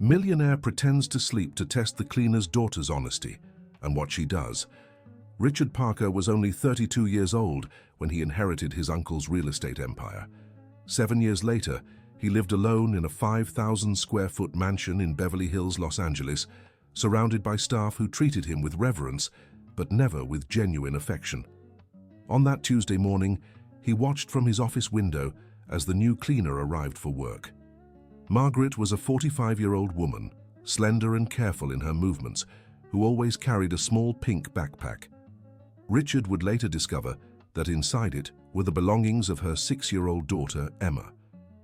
Millionaire pretends to sleep to test the cleaner's daughter's honesty, and what she does. Richard Parker was only 32 years old when he inherited his uncle's real estate empire. 7 years later, he lived alone in a 5,000-square-foot mansion in Beverly Hills, Los Angeles, surrounded by staff who treated him with reverence, but never with genuine affection. On that Tuesday morning, he watched from his office window as the new cleaner arrived for work. Margaret was a 45-year-old woman, slender and careful in her movements, who always carried a small pink backpack. Richard would later discover that inside it were the belongings of her 6-year-old daughter, Emma,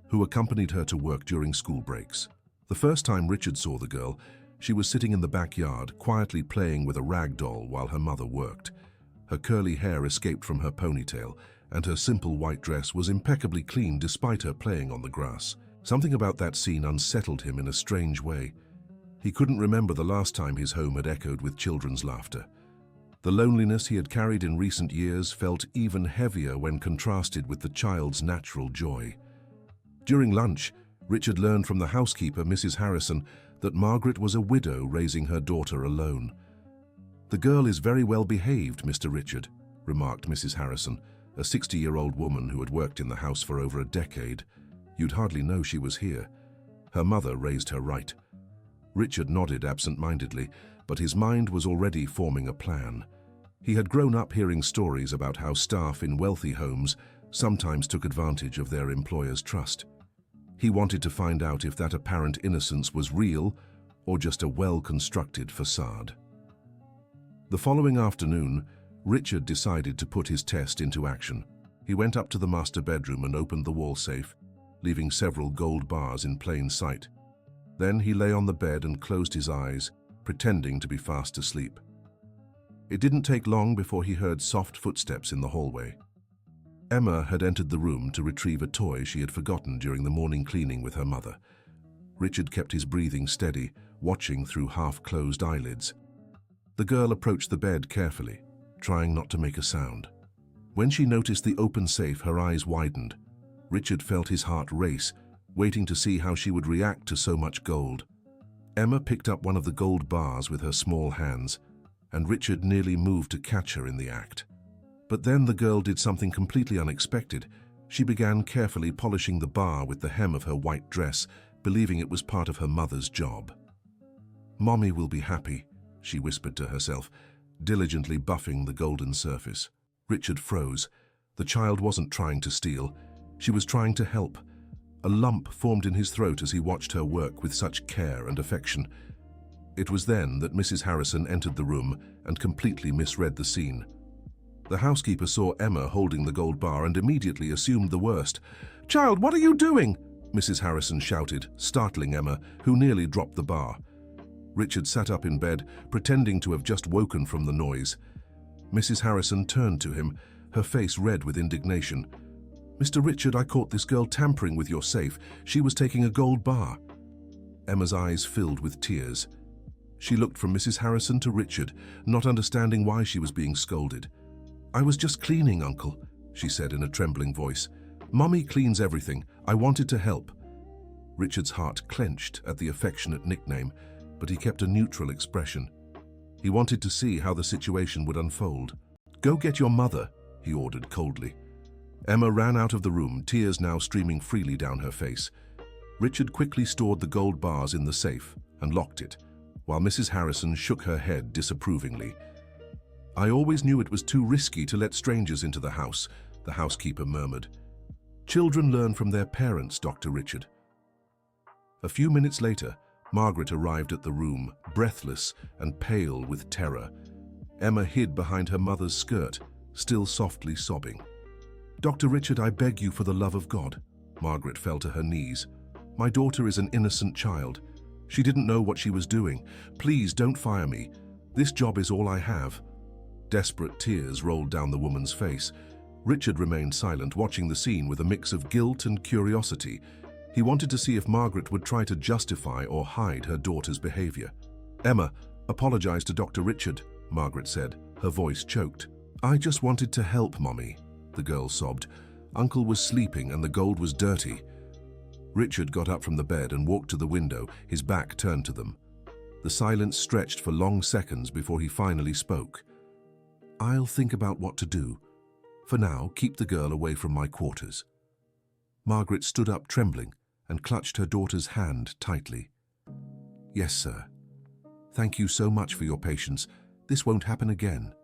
who accompanied her to work during school breaks. The first time Richard saw the girl, she was sitting in the backyard, quietly playing with a rag doll while her mother worked. Her curly hair escaped from her ponytail, and her simple white dress was impeccably clean despite her playing on the grass. Something about that scene unsettled him in a strange way. He couldn't remember the last time his home had echoed with children's laughter. The loneliness he had carried in recent years felt even heavier when contrasted with the child's natural joy. During lunch, Richard learned from the housekeeper, Mrs. Harrison, that Margaret was a widow raising her daughter alone. "The girl is very well behaved, Mr. Richard," remarked Mrs. Harrison, a 60-year-old woman who had worked in the house for over a decade. "You'd hardly know she was here." Her mother raised her right. Richard nodded absent-mindedly, but his mind was already forming a plan. He had grown up hearing stories about how staff in wealthy homes sometimes took advantage of their employers' trust. He wanted to find out if that apparent innocence was real or just a well-constructed facade. The following afternoon, Richard decided to put his test into action. He went up to the master bedroom and opened the wall safe, leaving several gold bars in plain sight. Then he lay on the bed and closed his eyes, pretending to be fast asleep. It didn't take long before he heard soft footsteps in the hallway. Emma had entered the room to retrieve a toy she had forgotten during the morning cleaning with her mother. Richard kept his breathing steady, watching through half-closed eyelids. The girl approached the bed carefully, trying not to make a sound. When she noticed the open safe, her eyes widened. Richard felt his heart race, waiting to see how she would react to so much gold. Emma picked up one of the gold bars with her small hands, and Richard nearly moved to catch her in the act. But then the girl did something completely unexpected. She began carefully polishing the bar with the hem of her white dress, believing it was part of her mother's job. "Mommy will be happy," she whispered to herself, diligently buffing the golden surface. Richard froze. The child wasn't trying to steal. She was trying to help. A lump formed in his throat as he watched her work with such care and affection. It was then that Mrs. Harrison entered the room and completely misread the scene. The housekeeper saw Emma holding the gold bar and immediately assumed the worst. "Child, what are you doing?" Mrs. Harrison shouted, startling Emma, who nearly dropped the bar. Richard sat up in bed, pretending to have just woken from the noise. Mrs. Harrison turned to him, her face red with indignation. "Mr. Richard, I caught this girl tampering with your safe. She was taking a gold bar." Emma's eyes filled with tears. She looked from Mrs. Harrison to Richard, not understanding why she was being scolded. "I was just cleaning, Uncle," she said in a trembling voice. "Mommy cleans everything. I wanted to help." Richard's heart clenched at the affectionate nickname, but he kept a neutral expression. He wanted to see how the situation would unfold. "Go get your mother," he ordered coldly. Emma ran out of the room, tears now streaming freely down her face. Richard quickly stored the gold bars in the safe and locked it, while Mrs. Harrison shook her head disapprovingly. "I always knew it was too risky to let strangers into the house," the housekeeper murmured. "Children learn from their parents, Dr. Richard." A few minutes later, Margaret arrived at the room, breathless and pale with terror. Emma hid behind her mother's skirt, still softly sobbing. "Dr. Richard, I beg you for the love of God." Margaret fell to her knees. "My daughter is an innocent child. She didn't know what she was doing. Please don't fire me. This job is all I have." Desperate tears rolled down the woman's face. Richard remained silent, watching the scene with a mix of guilt and curiosity. He wanted to see if Margaret would try to justify or hide her daughter's behavior. "Emma, apologize to Dr. Richard," Margaret said, her voice choked. "I just wanted to help, Mommy," the girl sobbed. "Uncle was sleeping and the gold was dirty." Richard got up from the bed and walked to the window, his back turned to them. The silence stretched for long seconds before he finally spoke. "I'll think about what to do. For now, keep the girl away from my quarters." Margaret stood up trembling and clutched her daughter's hand tightly. "Yes, sir. Thank you so much for your patience. This won't happen again."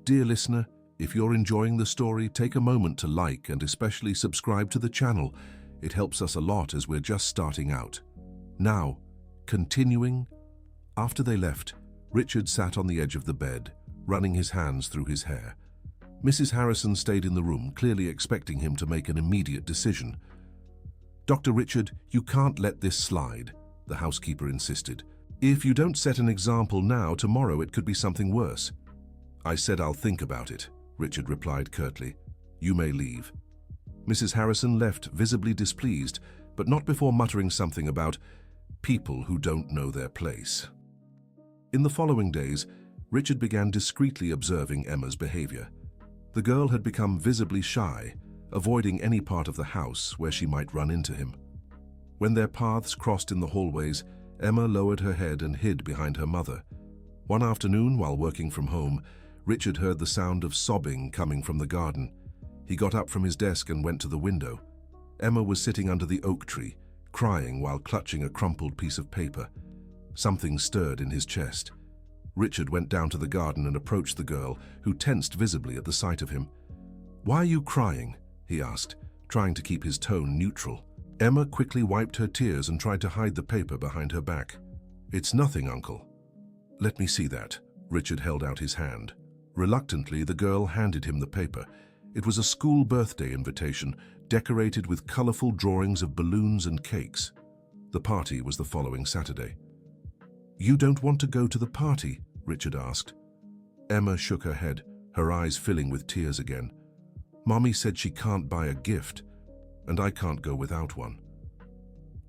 Dear listener, if you're enjoying the story, take a moment to like and especially subscribe to the channel. It helps us a lot as we're just starting out. Now, continuing. After they left, Richard sat on the edge of the bed, running his hands through his hair. Mrs. Harrison stayed in the room, clearly expecting him to make an immediate decision. "Dr. Richard, you can't let this slide," the housekeeper insisted. "If you don't set an example now, tomorrow it could be something worse." "I said I'll think about it," Richard replied curtly. "You may leave." Mrs. Harrison left, visibly displeased, but not before muttering something about people who don't know their place. In the following days, Richard began discreetly observing Emma's behavior. The girl had become visibly shy, avoiding any part of the house where she might run into him. When their paths crossed in the hallways, Emma lowered her head and hid behind her mother. One afternoon, while working from home, Richard heard the sound of sobbing coming from the garden. He got up from his desk and went to the window. Emma was sitting under the oak tree, crying while clutching a crumpled piece of paper. Something stirred in his chest. Richard went down to the garden and approached the girl, who tensed visibly at the sight of him. "Why are you crying?" he asked, trying to keep his tone neutral. Emma quickly wiped her tears and tried to hide the paper behind her back. "It's nothing, Uncle." "Let me see that." Richard held out his hand. Reluctantly, the girl handed him the paper. It was a school birthday invitation, decorated with colorful drawings of balloons and cakes. The party was the following Saturday. "You don't want to go to the party?" Richard asked. Emma shook her head, her eyes filling with tears again. "Mommy said she can't buy a gift, and I can't go without one."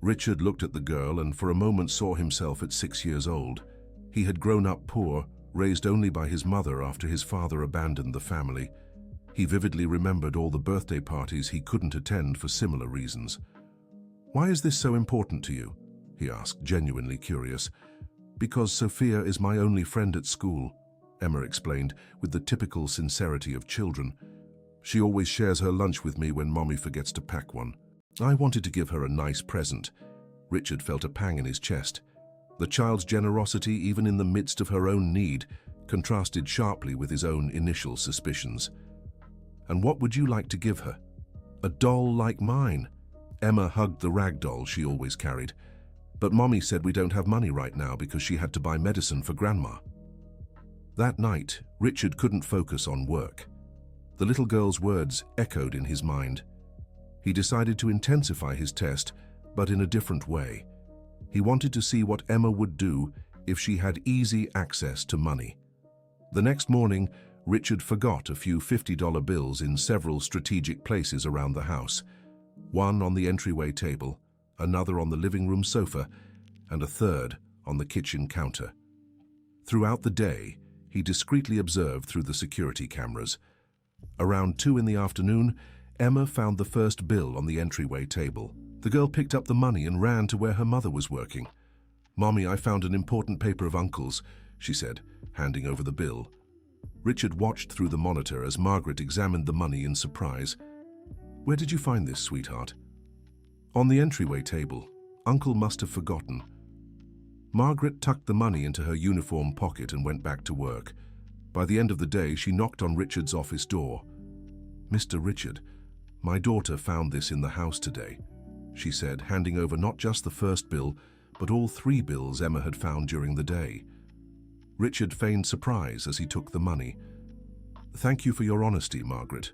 Richard looked at the girl and for a moment saw himself at 6 years old. He had grown up poor, raised only by his mother after his father abandoned the family. He vividly remembered all the birthday parties he couldn't attend for similar reasons. "Why is this so important to you?" he asked, genuinely curious. "Because Sophia is my only friend at school," Emma explained, with the typical sincerity of children. "She always shares her lunch with me when Mommy forgets to pack one. I wanted to give her a nice present." Richard felt a pang in his chest. The child's generosity, even in the midst of her own need, contrasted sharply with his own initial suspicions. "And what would you like to give her?" "A doll like mine." Emma hugged the rag doll she always carried. "But Mommy said we don't have money right now because she had to buy medicine for Grandma." That night, Richard couldn't focus on work. The little girl's words echoed in his mind. He decided to intensify his test, but in a different way. He wanted to see what Emma would do if she had easy access to money. The next morning, Richard forgot a few $50 bills in several strategic places around the house. One on the entryway table, another on the living room sofa, and a third on the kitchen counter. Throughout the day, he discreetly observed through the security cameras. Around 2 in the afternoon, Emma found the first bill on the entryway table. The girl picked up the money and ran to where her mother was working. "Mommy, I found an important paper of Uncle's," she said, handing over the bill. Richard watched through the monitor as Margaret examined the money in surprise. "Where did you find this, sweetheart?" "On the entryway table. Uncle must have forgotten." Margaret tucked the money into her uniform pocket and went back to work. By the end of the day, she knocked on Richard's office door. "Mr. Richard, my daughter found this in the house today," she said, handing over not just the first bill, but all 3 bills Emma had found during the day. Richard feigned surprise as he took the money. "Thank you for your honesty, Margaret."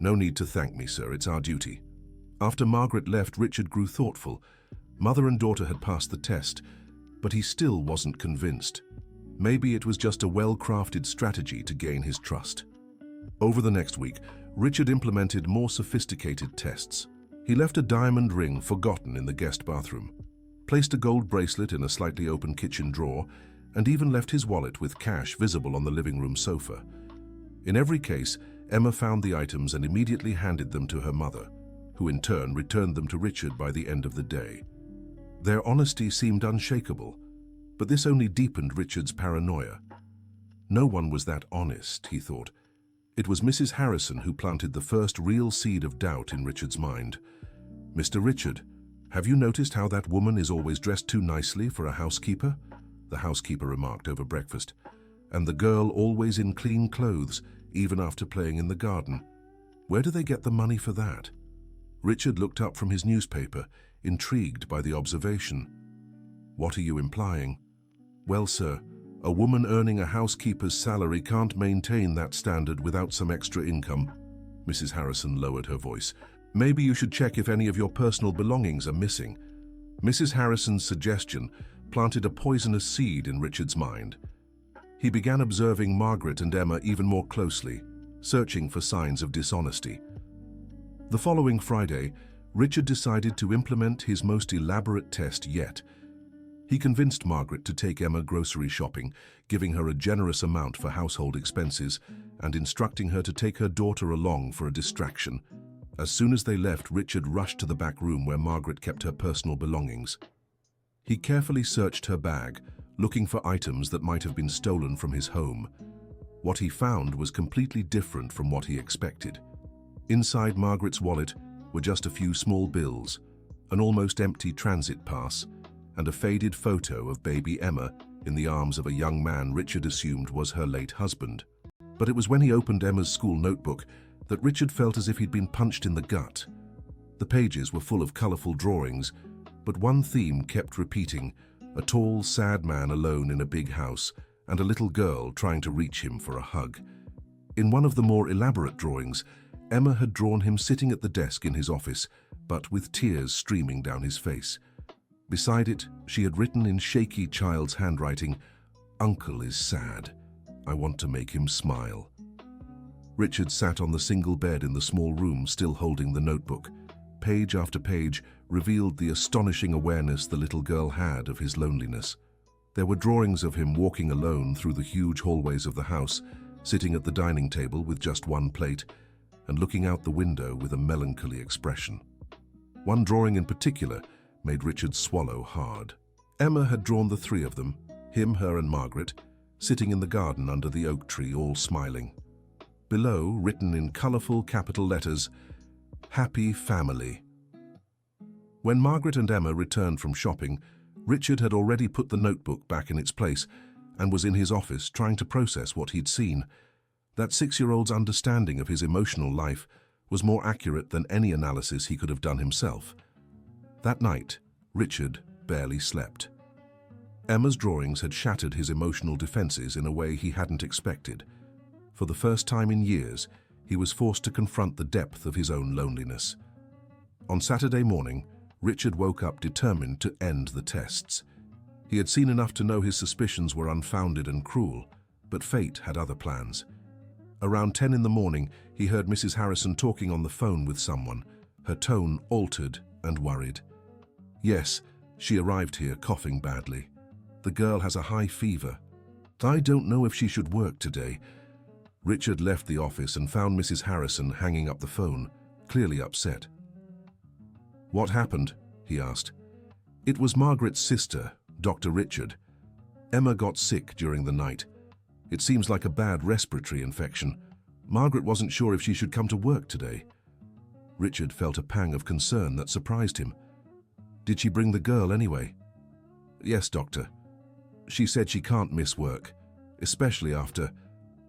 "No need to thank me, sir. It's our duty." After Margaret left, Richard grew thoughtful. Mother and daughter had passed the test, but he still wasn't convinced. Maybe it was just a well-crafted strategy to gain his trust. Over the next week, Richard implemented more sophisticated tests. He left a diamond ring forgotten in the guest bathroom, placed a gold bracelet in a slightly open kitchen drawer, and even left his wallet with cash visible on the living room sofa. In every case, Emma found the items and immediately handed them to her mother, who in turn returned them to Richard by the end of the day. Their honesty seemed unshakable, but this only deepened Richard's paranoia. No one was that honest, he thought. It was Mrs. Harrison who planted the first real seed of doubt in Richard's mind. "Mr. Richard, have you noticed how that woman is always dressed too nicely for a housekeeper?" the housekeeper remarked over breakfast. "And the girl always in clean clothes, even after playing in the garden. Where do they get the money for that?" Richard looked up from his newspaper, intrigued by the observation. "What are you implying?" "Well, sir, a woman earning a housekeeper's salary can't maintain that standard without some extra income." Mrs. Harrison lowered her voice. "Maybe you should check if any of your personal belongings are missing." Mrs. Harrison's suggestion planted a poisonous seed in Richard's mind. He began observing Margaret and Emma even more closely, searching for signs of dishonesty. The following Friday, Richard decided to implement his most elaborate test yet. He convinced Margaret to take Emma grocery shopping, giving her a generous amount for household expenses and instructing her to take her daughter along for a distraction. As soon as they left, Richard rushed to the back room where Margaret kept her personal belongings. He carefully searched her bag, looking for items that might have been stolen from his home. What he found was completely different from what he expected. Inside Margaret's wallet were just a few small bills, an almost empty transit pass, and a faded photo of baby Emma in the arms of a young man Richard assumed was her late husband. But it was when he opened Emma's school notebook that Richard felt as if he'd been punched in the gut. The pages were full of colorful drawings, but one theme kept repeating: a tall, sad man alone in a big house, and a little girl trying to reach him for a hug. In one of the more elaborate drawings, Emma had drawn him sitting at the desk in his office, but with tears streaming down his face. Beside it, she had written in shaky child's handwriting, "Uncle is sad. I want to make him smile." Richard sat on the single bed in the small room, still holding the notebook. Page after page revealed the astonishing awareness the little girl had of his loneliness. There were drawings of him walking alone through the huge hallways of the house, sitting at the dining table with just one plate, and looking out the window with a melancholy expression. One drawing in particular made Richard swallow hard. Emma had drawn the three of them, him, her and Margaret, sitting in the garden under the oak tree, all smiling. Below, written in colorful capital letters, "Happy Family." When Margaret and Emma returned from shopping, Richard had already put the notebook back in its place and was in his office trying to process what he'd seen. That 6-year-old's understanding of his emotional life was more accurate than any analysis he could have done himself. That night, Richard barely slept. Emma's drawings had shattered his emotional defenses in a way he hadn't expected. For the first time in years, he was forced to confront the depth of his own loneliness. On Saturday morning, Richard woke up determined to end the tests. He had seen enough to know his suspicions were unfounded and cruel, but fate had other plans. Around 10 in the morning, he heard Mrs. Harrison talking on the phone with someone, her tone altered and worried. "Yes, she arrived here coughing badly. The girl has a high fever. I don't know if she should work today." Richard left the office and found Mrs. Harrison hanging up the phone, clearly upset. "What happened?" he asked. "It was Margaret's sister, Dr. Richard. Emma got sick during the night. It seems like a bad respiratory infection. Margaret wasn't sure if she should come to work today." Richard felt a pang of concern that surprised him. "Did she bring the girl anyway?" "Yes, doctor. She said she can't miss work, especially after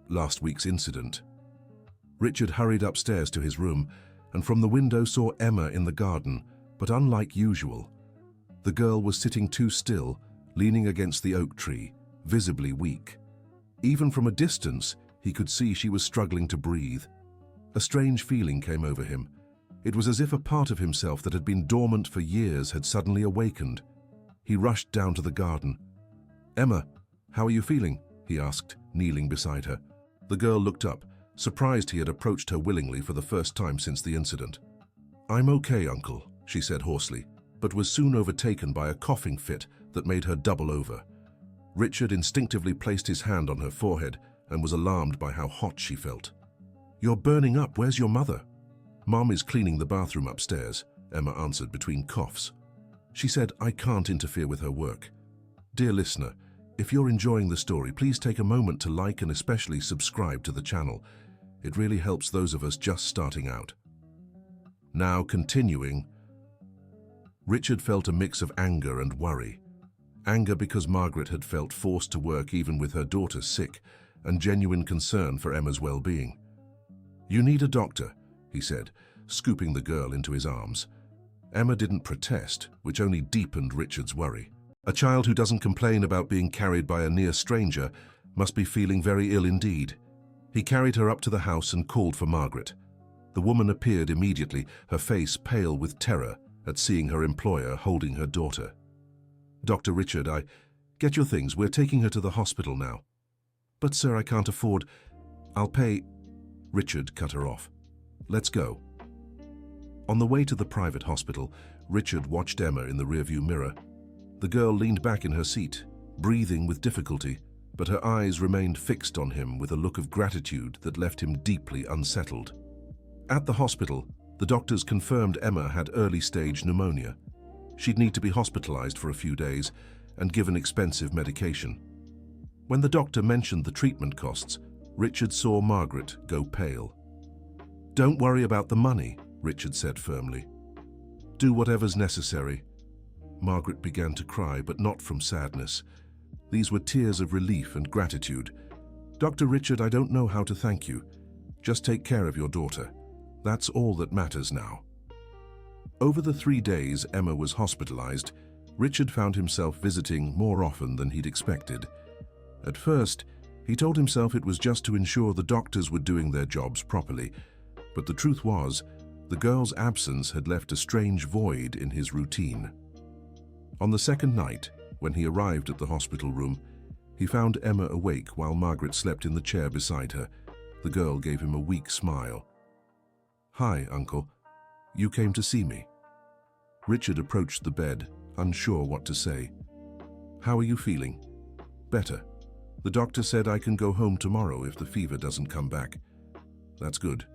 last week's incident." Richard hurried upstairs to his room and from the window saw Emma in the garden, but unlike usual. The girl was sitting too still, leaning against the oak tree, visibly weak. Even from a distance, he could see she was struggling to breathe. A strange feeling came over him. It was as if a part of himself that had been dormant for years had suddenly awakened. He rushed down to the garden. "Emma, how are you feeling?" he asked, kneeling beside her. The girl looked up, surprised he had approached her willingly for the first time since the incident. "I'm okay, Uncle," she said hoarsely, but was soon overtaken by a coughing fit that made her double over. Richard instinctively placed his hand on her forehead and was alarmed by how hot she felt. "You're burning up. Where's your mother?" "Mom is cleaning the bathroom upstairs," Emma answered between coughs. She said, "I can't interfere with her work." Dear listener, if you're enjoying the story, please take a moment to like and especially subscribe to the channel. It really helps those of us just starting out. Now continuing, Richard felt a mix of anger and worry. Anger because Margaret had felt forced to work even with her daughter sick, and genuine concern for Emma's well-being. "You need a doctor," he said, scooping the girl into his arms. Emma didn't protest, which only deepened Richard's worry. A child who doesn't complain about being carried by a near stranger must be feeling very ill indeed. He carried her up to the house and called for Margaret. The woman appeared immediately, her face pale with terror at seeing her employer holding her daughter. "Dr. Richard, get your things, we're taking her to the hospital now." "But sir, I can't afford. I'll pay." Richard cut her off. "Let's go." On the way to the private hospital, Richard watched Emma in the rearview mirror. The girl leaned back in her seat, breathing with difficulty, but her eyes remained fixed on him with a look of gratitude that left him deeply unsettled. At the hospital, the doctors confirmed Emma had early-stage pneumonia. She'd need to be hospitalized for a few days and given expensive medication. When the doctor mentioned the treatment costs, Richard saw Margaret go pale. "Don't worry about the money," Richard said firmly. "Do whatever's necessary." Margaret began to cry, but not from sadness. These were tears of relief and gratitude. "Dr. Richard, I don't know how to thank you. Just take care of your daughter. That's all that matters now." Over the 3 days Emma was hospitalized, Richard found himself visiting more often than he'd expected. At first, he told himself it was just to ensure the doctors were doing their jobs properly, but the truth was, the girl's absence had left a strange void in his routine. On the second night, when he arrived at the hospital room, he found Emma awake while Margaret slept in the chair beside her. The girl gave him a weak smile. "Hi, Uncle. You came to see me." Richard approached the bed, unsure what to say. "How are you feeling?" "Better. The doctor said I can go home tomorrow if the fever doesn't come back." "That's good."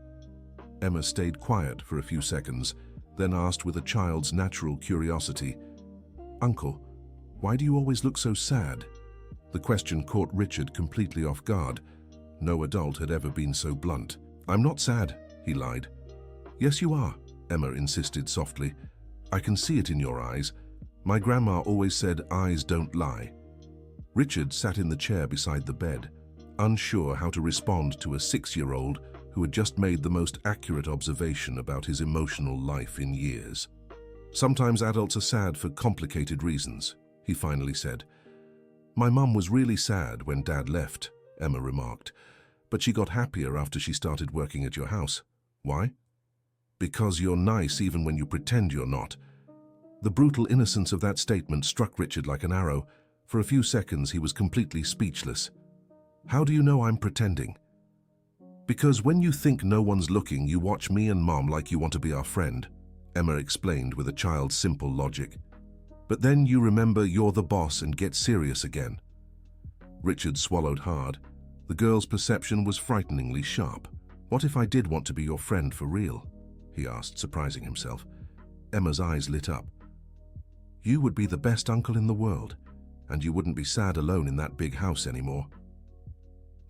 Emma stayed quiet for a few seconds, then asked with a child's natural curiosity, "Uncle, why do you always look so sad?" The question caught Richard completely off guard. No adult had ever been so blunt. "I'm not sad," he lied. "Yes, you are," Emma insisted softly. "I can see it in your eyes. My grandma always said eyes don't lie." Richard sat in the chair beside the bed, unsure how to respond to a 6-year-old who had just made the most accurate observation about his emotional life in years. "Sometimes adults are sad for complicated reasons," he finally said. "My mum was really sad when Dad left," Emma remarked, "but she got happier after she started working at your house. Why?" "Because you're nice even when you pretend you're not." The brutal innocence of that statement struck Richard like an arrow. For a few seconds he was completely speechless. "How do you know I'm pretending?" "Because when you think no one's looking, you watch me and Mom like you want to be our friend," Emma explained with a child's simple logic. "But then you remember you're the boss and get serious again." Richard swallowed hard. The girl's perception was frighteningly sharp. "What if I did want to be your friend for real?" he asked, surprising himself. Emma's eyes lit up. "You would be the best uncle in the world, and you wouldn't be sad alone in that big house anymore."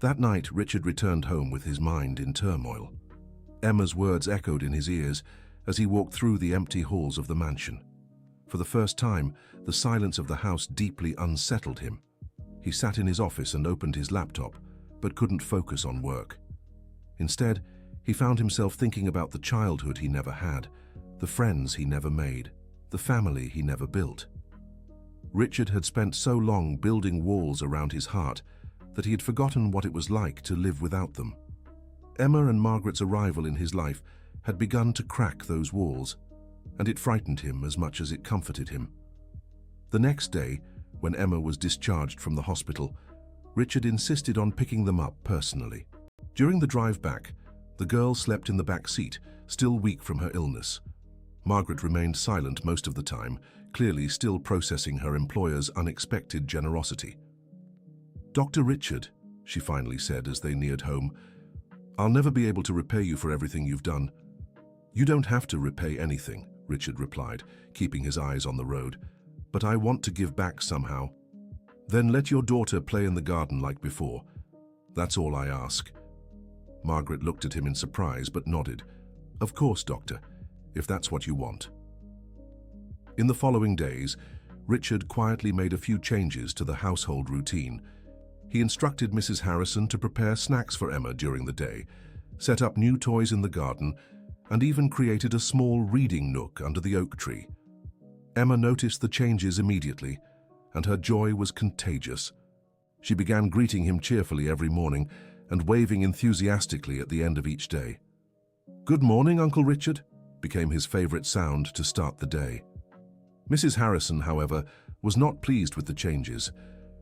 That night, Richard returned home with his mind in turmoil. Emma's words echoed in his ears as he walked through the empty halls of the mansion. For the first time, the silence of the house deeply unsettled him. He sat in his office and opened his laptop, but couldn't focus on work. Instead, he found himself thinking about the childhood he never had, the friends he never made, the family he never built. Richard had spent so long building walls around his heart that he had forgotten what it was like to live without them. Emma and Margaret's arrival in his life had begun to crack those walls, and it frightened him as much as it comforted him. The next day, when Emma was discharged from the hospital, Richard insisted on picking them up personally. During the drive back, the girl slept in the back seat, still weak from her illness. Margaret remained silent most of the time, clearly still processing her employer's unexpected generosity. "Dr. Richard," she finally said as they neared home, "I'll never be able to repay you for everything you've done. You don't have to repay anything, Richard replied, keeping his eyes on the road. But I want to give back somehow. Then let your daughter play in the garden like before. That's all I ask. Margaret looked at him in surprise but nodded. Of course, Doctor, if that's what you want. In the following days, Richard quietly made a few changes to the household routine. He instructed Mrs. Harrison to prepare snacks for Emma during the day, set up new toys in the garden, and even created a small reading nook under the oak tree. Emma noticed the changes immediately, and her joy was contagious. She began greeting him cheerfully every morning and waving enthusiastically at the end of each day. "Good morning, Uncle Richard," became his favorite sound to start the day. Mrs. Harrison, however, was not pleased with the changes.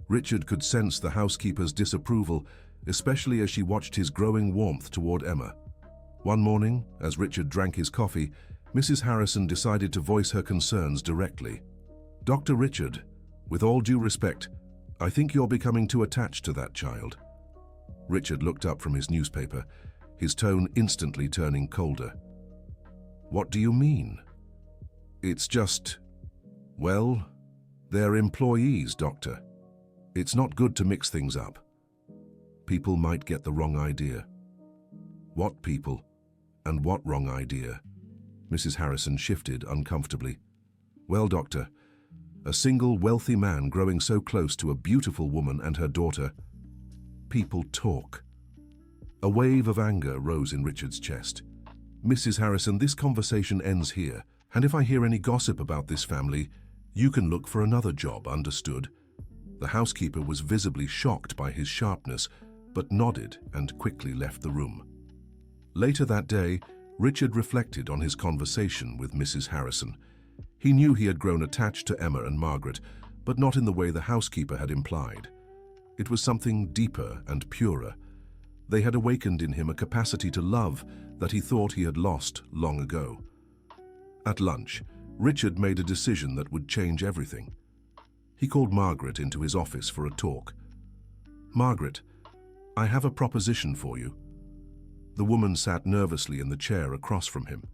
Richard could sense the housekeeper's disapproval, especially as she watched his growing warmth toward Emma. One morning, as Richard drank his coffee, Mrs. Harrison decided to voice her concerns directly. "Dr. Richard, with all due respect, I think you're becoming too attached to that child." Richard looked up from his newspaper, his tone instantly turning colder. "What do you mean?" "It's just, well, they're employees, Doctor. It's not good to mix things up. People might get the wrong idea." "What people? And what wrong idea?" Mrs. Harrison shifted uncomfortably. "Well, Doctor, a single wealthy man growing so close to a beautiful woman and her daughter. People talk." A wave of anger rose in Richard's chest. "Mrs. Harrison, this conversation ends here, and if I hear any gossip about this family, you can look for another job, understood?" The housekeeper was visibly shocked by his sharpness, but nodded and quickly left the room. Later that day, Richard reflected on his conversation with Mrs. Harrison. He knew he had grown attached to Emma and Margaret, but not in the way the housekeeper had implied. It was something deeper and purer. They had awakened in him a capacity to love that he thought he had lost long ago. At lunch, Richard made a decision that would change everything. He called Margaret into his office for a talk. "Margaret, I have a proposition for you." The woman sat nervously in the chair across from him.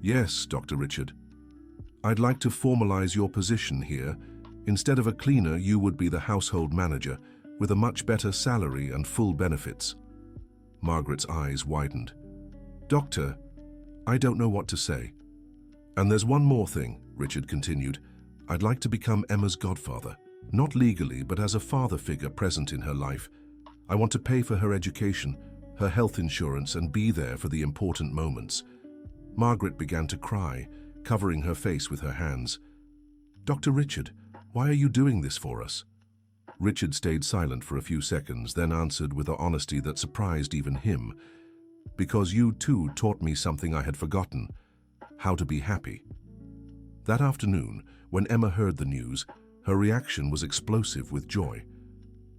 "Yes, Dr. Richard. I'd like to formalize your position here. Instead of a cleaner, you would be the household manager, with a much better salary and full benefits." Margaret's eyes widened. "Doctor, I don't know what to say. And there's one more thing," Richard continued. "I'd like to become Emma's godfather, not legally, but as a father figure present in her life. I want to pay for her education, her health insurance, and be there for the important moments." Margaret began to cry, covering her face with her hands. "Dr. Richard, why are you doing this for us?" Richard stayed silent for a few seconds, then answered with an honesty that surprised even him. "Because you too taught me something I had forgotten, how to be happy." That afternoon, when Emma heard the news, her reaction was explosive with joy.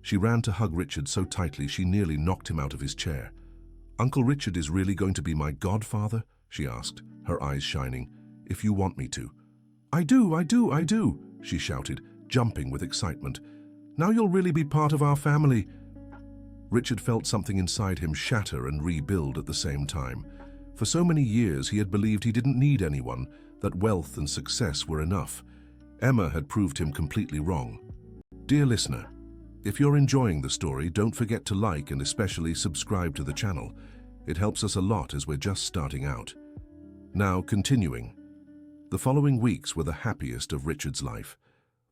She ran to hug Richard so tightly she nearly knocked him out of his chair. "Uncle Richard is really going to be my godfather?" she asked, her eyes shining. "If you want me to." I do," she shouted, jumping with excitement. "Now you'll really be part of our family." Richard felt something inside him shatter and rebuild at the same time. For so many years he had believed he didn't need anyone, that wealth and success were enough. Emma had proved him completely wrong. Dear listener, if you're enjoying the story, don't forget to like and especially subscribe to the channel. It helps us a lot as we're just starting out. Now, continuing. The following weeks were the happiest of Richard's life.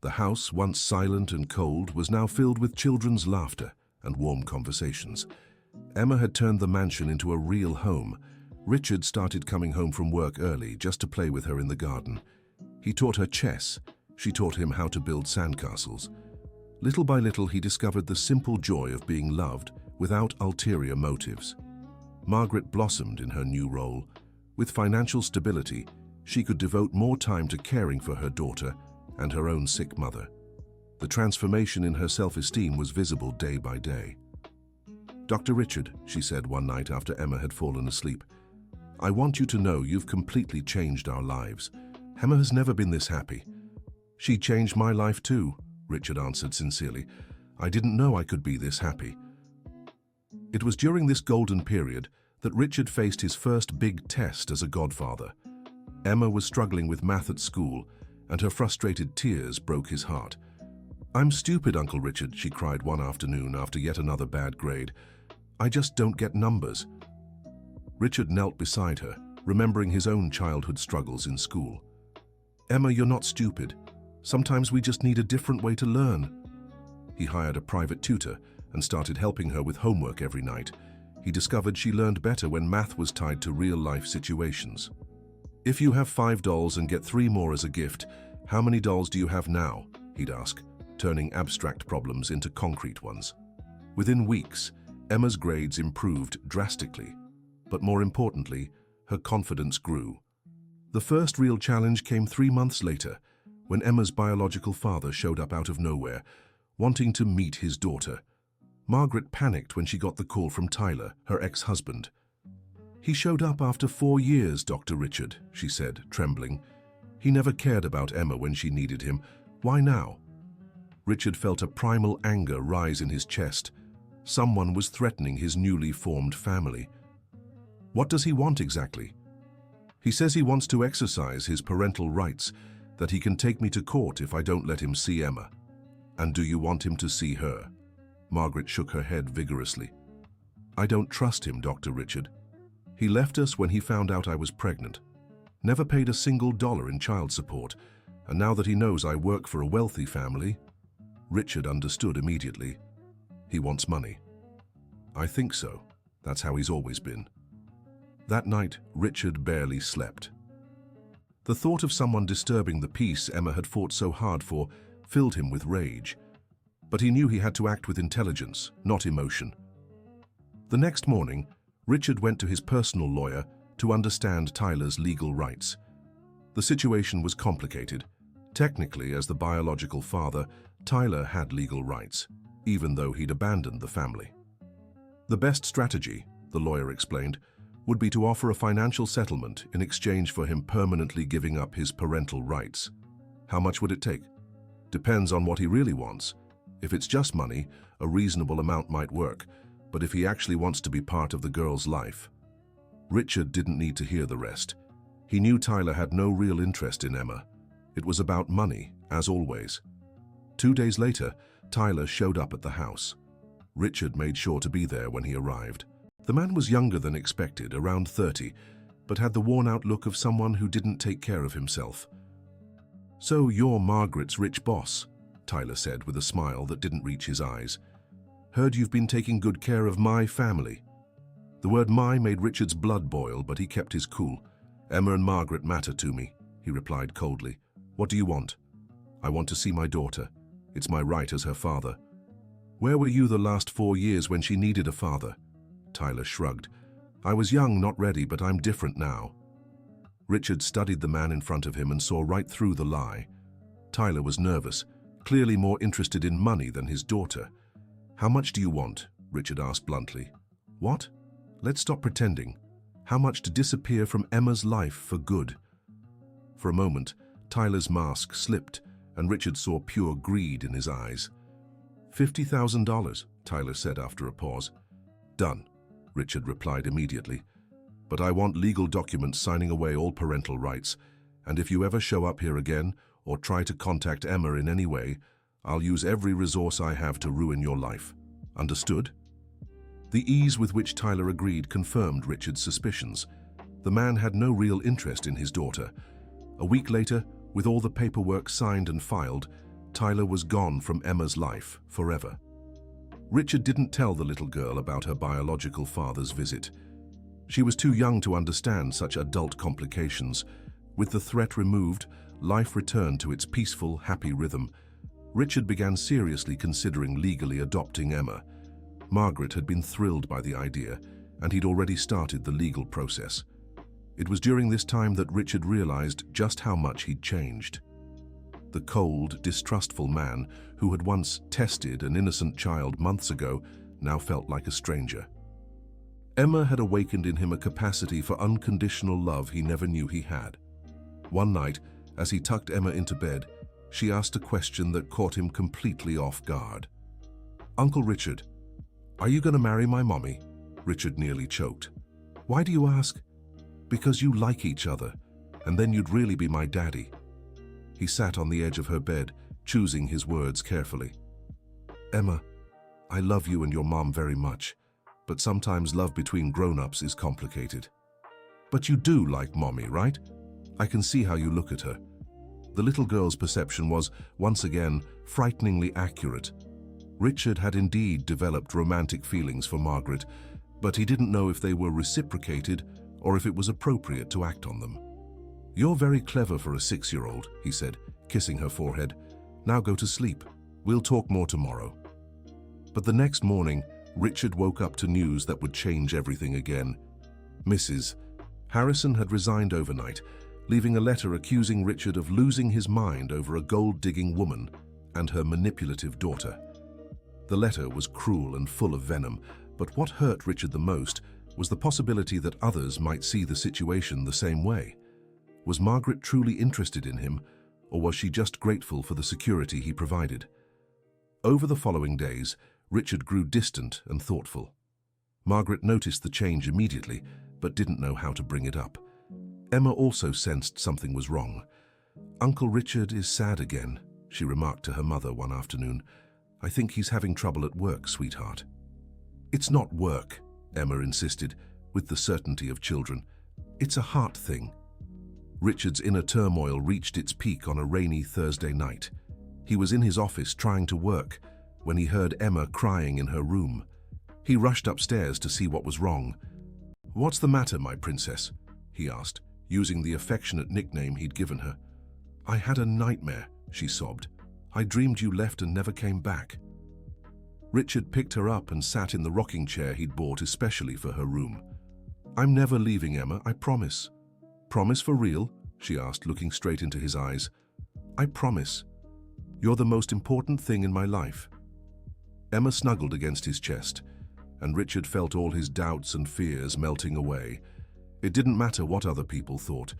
The house, once silent and cold, was now filled with children's laughter and warm conversations. Emma had turned the mansion into a real home. Richard started coming home from work early just to play with her in the garden. He taught her chess. She taught him how to build sandcastles. Little by little, he discovered the simple joy of being loved without ulterior motives. Margaret blossomed in her new role. With financial stability, she could devote more time to caring for her daughter and her own sick mother. The transformation in her self-esteem was visible day by day. "Dr. Richard," she said one night after Emma had fallen asleep, "I want you to know you've completely changed our lives. Emma has never been this happy." "She changed my life too," Richard answered sincerely. "I didn't know I could be this happy." It was during this golden period that Richard faced his first big test as a godfather. Emma was struggling with math at school, and her frustrated tears broke his heart. "I'm stupid, Uncle Richard," she cried one afternoon after yet another bad grade. "I just don't get numbers." Richard knelt beside her, remembering his own childhood struggles in school. "Emma, you're not stupid. Sometimes we just need a different way to learn." He hired a private tutor and started helping her with homework every night. He discovered she learned better when math was tied to real-life situations. "If you have 5 dolls and get 3 more as a gift, how many dolls do you have now?" he'd ask, turning abstract problems into concrete ones. Within weeks, Emma's grades improved drastically, but more importantly, her confidence grew. The first real challenge came 3 months later, when Emma's biological father showed up out of nowhere, wanting to meet his daughter. Margaret panicked when she got the call from Tyler, her ex-husband. "He showed up after 4 years, Dr. Richard," she said, trembling. "He never cared about Emma when she needed him. Why now?" Richard felt a primal anger rise in his chest. Someone was threatening his newly formed family. What does he want exactly? "He says he wants to exercise his parental rights, that he can take me to court if I don't let him see Emma." "And do you want him to see her?" Margaret shook her head vigorously. "I don't trust him, Dr. Richard. He left us when he found out I was pregnant. Never paid a single dollar in child support, and now that he knows I work for a wealthy family..." Richard understood immediately. "He wants money." "I think so. That's how he's always been." That night, Richard barely slept. The thought of someone disturbing the peace Emma had fought so hard for filled him with rage. But he knew he had to act with intelligence, not emotion. The next morning, Richard went to his personal lawyer to understand Tyler's legal rights. The situation was complicated. Technically, as the biological father, Tyler had legal rights, even though he'd abandoned the family. The best strategy, the lawyer explained, would be to offer a financial settlement in exchange for him permanently giving up his parental rights. How much would it take? Depends on what he really wants. If it's just money, a reasonable amount might work, but if he actually wants to be part of the girl's life... Richard didn't need to hear the rest. He knew Tyler had no real interest in Emma. It was about money, as always. 2 days later, Tyler showed up at the house. Richard made sure to be there when he arrived. The man was younger than expected, around 30, but had the worn-out look of someone who didn't take care of himself. "So you're Margaret's rich boss," Tyler said with a smile that didn't reach his eyes. "Heard you've been taking good care of my family." The word "my" made Richard's blood boil, but he kept his cool. "Emma and Margaret matter to me," he replied coldly. "What do you want?" "I want to see my daughter. It's my right as her father." "Where were you the last 4 years when she needed a father?" Tyler shrugged. "I was young, not ready, but I'm different now." Richard studied the man in front of him and saw right through the lie. Tyler was nervous, clearly more interested in money than his daughter. "How much do you want?" Richard asked bluntly. "What? Let's stop pretending. How much to disappear from Emma's life for good?" For a moment, Tyler's mask slipped, and Richard saw pure greed in his eyes. $50,000, Tyler said after a pause. "Done," Richard replied immediately. "But I want legal documents signing away all parental rights, and if you ever show up here again or try to contact Emma in any way, I'll use every resource I have to ruin your life. Understood?" The ease with which Tyler agreed confirmed Richard's suspicions. The man had no real interest in his daughter. A week later, with all the paperwork signed and filed, Tyler was gone from Emma's life forever. Richard didn't tell the little girl about her biological father's visit. She was too young to understand such adult complications. With the threat removed, life returned to its peaceful, happy rhythm. Richard began seriously considering legally adopting Emma. Margaret had been thrilled by the idea, and he'd already started the legal process. It was during this time that Richard realized just how much he'd changed. The cold, distrustful man who had once tested an innocent child months ago now felt like a stranger. Emma had awakened in him a capacity for unconditional love he never knew he had. One night, as he tucked Emma into bed, she asked a question that caught him completely off guard. "Uncle Richard, are you going to marry my mommy?" Richard nearly choked. Why do you ask? Because you like each other, and then you'd really be my daddy. He sat on the edge of her bed, choosing his words carefully. Emma, I love you and your mom very much, but sometimes love between grown-ups is complicated. But you do like mommy, right? I can see how you look at her. The little girl's perception was, once again, frighteningly accurate. Richard had indeed developed romantic feelings for Margaret, but he didn't know if they were reciprocated or if it was appropriate to act on them. You're very clever for a 6-year-old, he said, kissing her forehead. Now go to sleep. We'll talk more tomorrow. But the next morning, Richard woke up to news that would change everything again. Mrs. Harrison had resigned overnight, leaving a letter accusing Richard of losing his mind over a gold-digging woman and her manipulative daughter. The letter was cruel and full of venom, but what hurt Richard the most was the possibility that others might see the situation the same way. Was Margaret truly interested in him, or was she just grateful for the security he provided? Over the following days, Richard grew distant and thoughtful. Margaret noticed the change immediately, but didn't know how to bring it up. Emma also sensed something was wrong. Uncle Richard is sad again, she remarked to her mother one afternoon. I think he's having trouble at work, sweetheart. It's not work, Emma insisted, with the certainty of children. It's a heart thing. Richard's inner turmoil reached its peak on a rainy Thursday night. He was in his office trying to work when he heard Emma crying in her room. He rushed upstairs to see what was wrong. What's the matter, my princess? He asked, using the affectionate nickname he'd given her. I had a nightmare, she sobbed. I dreamed you left and never came back. Richard picked her up and sat in the rocking chair he'd bought especially for her room. I'm never leaving, Emma, I promise. Promise for real? She asked, looking straight into his eyes. I promise. You're the most important thing in my life. Emma snuggled against his chest, and Richard felt all his doubts and fears melting away. It didn't matter what other people thought.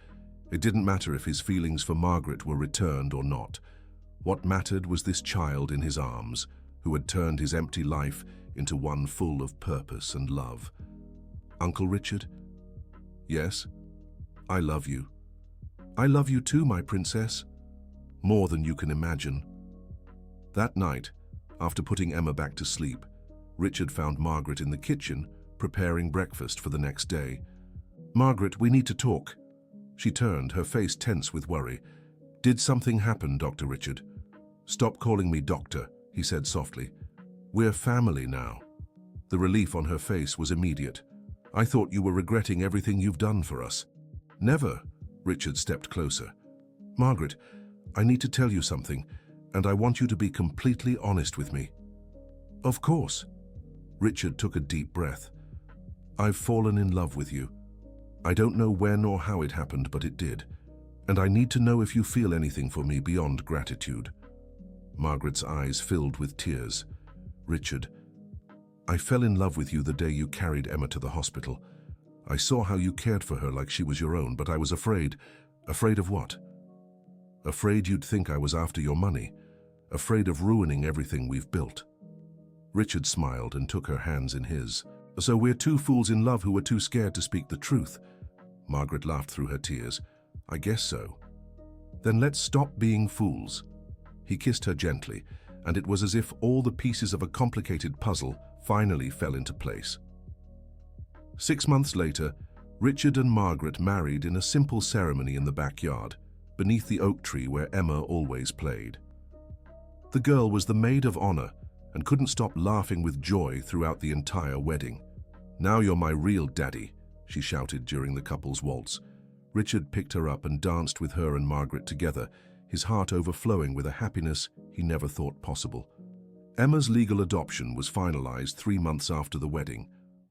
It didn't matter if his feelings for Margaret were returned or not. What mattered was this child in his arms, who had turned his empty life into one full of purpose and love. Uncle Richard? Yes? I love you. I love you too, my princess. More than you can imagine. That night, after putting Emma back to sleep, Richard found Margaret in the kitchen, preparing breakfast for the next day. Margaret, we need to talk. She turned, her face tense with worry. Did something happen, Dr. Richard? Stop calling me doctor, he said softly. We're family now. The relief on her face was immediate. I thought you were regretting everything you've done for us. Never. Richard stepped closer. Margaret, I need to tell you something, and I want you to be completely honest with me. Of course. Richard took a deep breath. I've fallen in love with you. I don't know when or how it happened, but it did. And I need to know if you feel anything for me beyond gratitude. Margaret's eyes filled with tears. Richard, I fell in love with you the day you carried Emma to the hospital. I saw how you cared for her like she was your own, but I was afraid. Afraid of what? Afraid you'd think I was after your money. Afraid of ruining everything we've built. Richard smiled and took her hands in his. So we're two fools in love who were too scared to speak the truth. Margaret laughed through her tears. I guess so. Then let's stop being fools. He kissed her gently, and it was as if all the pieces of a complicated puzzle finally fell into place. 6 months later, Richard and Margaret married in a simple ceremony in the backyard, beneath the oak tree where Emma always played. The girl was the maid of honor and couldn't stop laughing with joy throughout the entire wedding. Now you're my real daddy, she shouted during the couple's waltz. Richard picked her up and danced with her and Margaret together, his heart overflowing with a happiness he never thought possible. Emma's legal adoption was finalized 3 months after the wedding.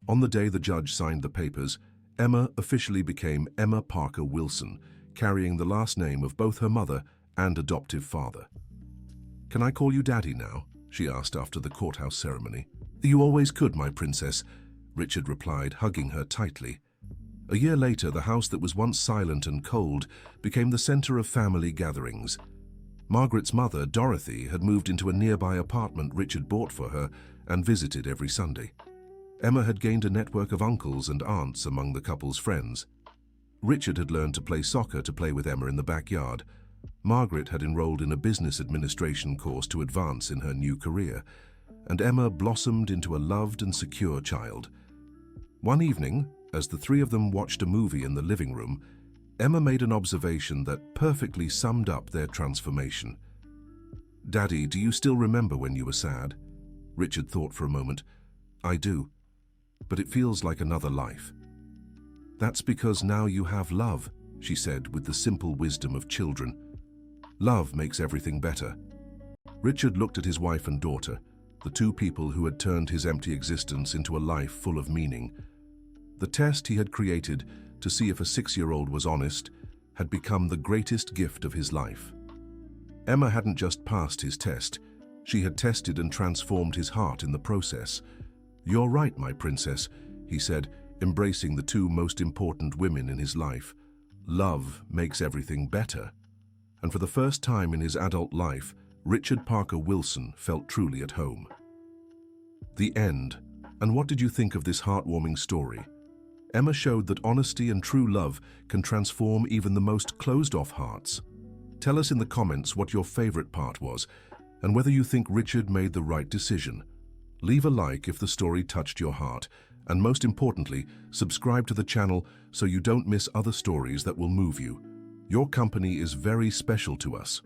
On the day the judge signed the papers, Emma officially became Emma Parker Wilson, carrying the last name of both her mother and adoptive father. Can I call you Daddy now? She asked after the courthouse ceremony. You always could, my princess, Richard replied, hugging her tightly. A year later, the house that was once silent and cold became the center of family gatherings. Margaret's mother, Dorothy, had moved into a nearby apartment Richard bought for her and visited every Sunday. Emma had gained a network of uncles and aunts among the couple's friends. Richard had learned to play soccer to play with Emma in the backyard. Margaret had enrolled in a business administration course to advance in her new career, and Emma blossomed into a loved and secure child. One evening, as the three of them watched a movie in the living room, Emma made an observation that perfectly summed up their transformation. "Daddy, do you still remember when you were sad?" Richard thought for a moment. "I do, but it feels like another life." "That's because now you have love," she said with the simple wisdom of children. "Love makes everything better." Richard looked at his wife and daughter, the two people who had turned his empty existence into a life full of meaning. The test he had created to see if a 6-year-old was honest had become the greatest gift of his life. Emma hadn't just passed his test, she had tested and transformed his heart in the process. "You're right, my princess," he said, embracing the two most important women in his life. "Love makes everything better." And for the first time in his adult life, Richard Parker Wilson felt truly at home. The end. And what did you think of this heartwarming story? Emma showed that honesty and true love can transform even the most closed-off hearts. Tell us in the comments what your favorite part was, and whether you think Richard made the right decision. Leave a like if the story touched your heart, and most importantly, subscribe to the channel so you don't miss other stories that will move you. Your company is very special to us.